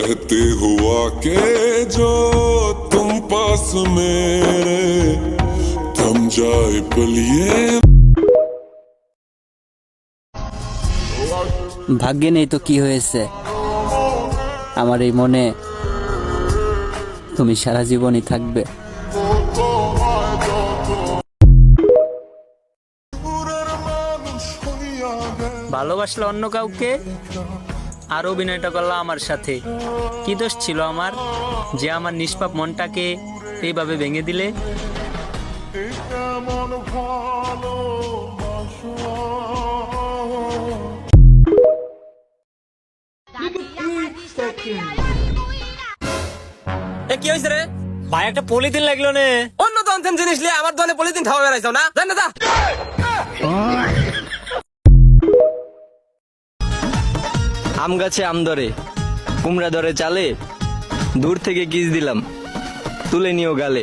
कहते हुआ के जो तुम पास मेरे थम जाए पलिए। ভাগ্যে নেই তো কি হয়েছে, আমার এই মনে তুমি সারা জীবনই থাকবে। ভালোবাসলে অন্য কাউকে আর অভিনয়টা করলো আমার সাথে, কি দোষ ছিল আমার যে আমার নিষ্পাপ মনটাকে এইভাবে ভেঙে দিলে? কি হয়েছে রে ভাই? একটা পলিথিন লাগলো নে। অন্য দন্তেন জিনিস নিয়ে আমার দোকানে পলিথিন খাওয়া বেড়াইছো না? জান না? আম গাছে আম ধরে, কুমড়া ধরে চালে, দূর থেকে কিস দিলাম, তুলে নিও গালে।